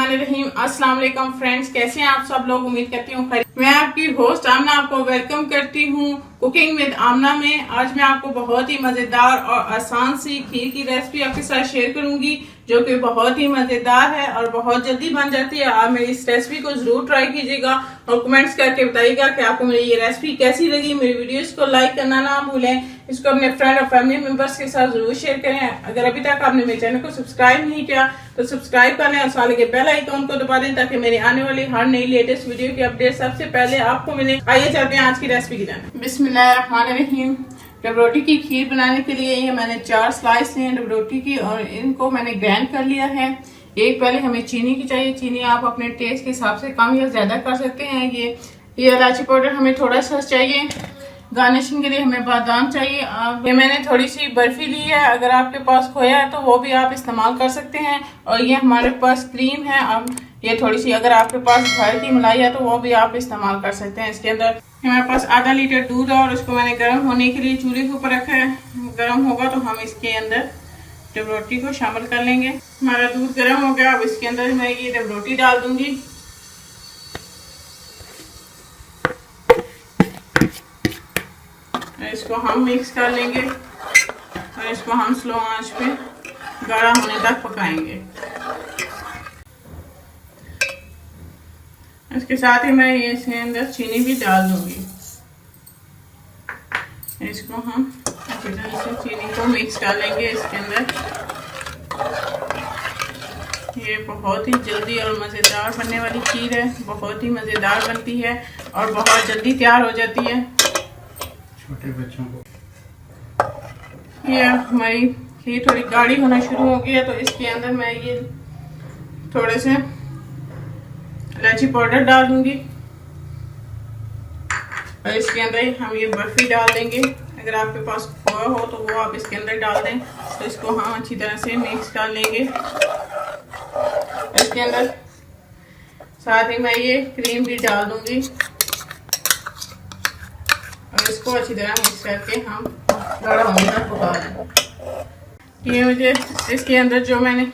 बिस्मिल्लाहिर्रहमानिर्रहीम। अस्सलाम वालेकुम फ्रेंड्स, कैसे हैं आप सब लोग। उम्मीद करती हूँ मैं आपकी होस्ट आमना आपको वेलकम करती हूँ कुकिंग विद आमना में। आज मैं आपको बहुत ही मजेदार और आसान सी खीर की रेसिपी आपके साथ शेयर करूंगी जो कि बहुत ही मजेदार है और बहुत जल्दी बन जाती है। आप मेरी इस रेसिपी को जरूर ट्राई कीजिएगा और कमेंट्स करके बताइएगा कि आपको मेरी ये रेसिपी कैसी लगी। मेरी वीडियोस को लाइक करना ना भूलें, इसको अपने फ्रेंड और फैमिली मेंबर्स के साथ जरूर शेयर करें। अगर अभी तक आपने मेरे चैनल को सब्सक्राइब नहीं किया तो सब्सक्राइब कर लें और साथ के बेल आइकन को दबा दें ताकि मेरी आने वाली हर नई लेटेस्ट वीडियो की अपडेट सबसे पहले आपको मिले। आइए चलते हैं आज की रेसिपी की जाने। बिस्मिल्लाहिर्रहमानिर्रहीम। डब रोटी की खीर बनाने के लिए ये मैंने 4 स्लाइस लिए हैं डब रोटी की और इनको मैंने ग्राइंड कर लिया है। एक पहले हमें चीनी की चाहिए। चीनी आप अपने टेस्ट के हिसाब से कम या ज्यादा कर सकते हैं। ये इलायची पाउडर हमें थोड़ा सा चाहिए। गार्निशिंग के लिए हमें बादाम चाहिए। ये मैंने थोड़ी सी बर्फी ली है। अगर आपके पास खोया है तो वो भी आप इस्तेमाल कर सकते हैं। और ये हमारे पास क्रीम है। अब ये थोड़ी सी अगर आपके पास घर की मलाई है तो वो भी आप इस्तेमाल कर सकते हैं। इसके अंदर हमारे पास आधा लीटर दूध है और उसको मैंने गर्म होने के लिए चूल्हे के ऊपर रखा है। गर्म होगा तो हम इसके अंदर डब रोटी को शामिल कर लेंगे। हमारा दूध गर्म हो गया। अब इसके अंदर मैं ये डब रोटी डाल दूंगी। इसको हम मिक्स कर लेंगे और इसको हम स्लो आंच पे गाढ़ा होने तक पकाएंगे। इसके साथ ही मैं ये इसके अंदर चीनी भी डाल दूंगी। इसको हम अच्छी तरह से चीनी को मिक्स कर लेंगे इसके अंदर। ये बहुत ही जल्दी और मज़ेदार बनने वाली खीर है। बहुत ही मज़ेदार बनती है और बहुत जल्दी तैयार हो जाती है छोटे बच्चों को। ये हमारी खीर थोड़ी गाढ़ी होना शुरू हो गई है तो इसके अंदर मैं ये थोड़े से इलायची पाउडर डाल दूंगी और इसके अंदर हम ये बर्फी डाल देंगे। अगर आपके पास खोया हो तो वो आप इसके अंदर डाल दें। तो इसको हम अच्छी तरह से मिक्स कर लेंगे। इसके अंदर साथ ही मैं ये क्रीम भी डाल दूंगी और इसको अच्छी तरह मिक्स करके हम गाढ़ा होने तक पका लेंगे। ये मुझे इसके अंदर जो मैंने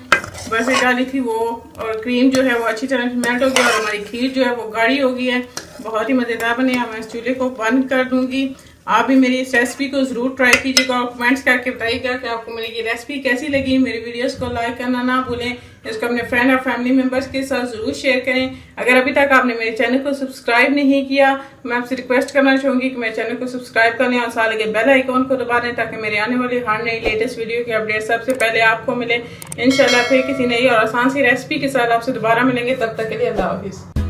बर्फी डाली थी वो और क्रीम जो है वो अच्छी तरह से मेल्ट हो गया और हमारी खीर जो है वो गाढ़ी हो गई है। बहुत ही मज़ेदार बनी है। मैं इस चूल्हे को बंद कर दूंगी। आप भी मेरी इस रेसिपी को ज़रूर ट्राई कीजिएगा और कमेंट्स करके बताइएगा कि आपको मेरी ये रेसिपी कैसी लगी। मेरी वीडियोस को लाइक करना ना भूलें, इसको अपने फ्रेंड और फैमिली मेंबर्स के साथ ज़रूर शेयर करें। अगर अभी तक आपने मेरे चैनल को सब्सक्राइब नहीं किया मैं आपसे रिक्वेस्ट करना चाहूँगी कि मेरे चैनल को सब्सक्राइब कर लें और साथ के बेल आइकन को दबा दें ताकि मेरे आने वाली हर नई लेटेस्ट वीडियो की अपडेट सबसे पहले आपको मिले। इंशाल्लाह फिर किसी नई और आसान सी रेसिपी के साथ आपसे दोबारा मिलेंगे। तब तक के लिए अल्लाह हाफिज़।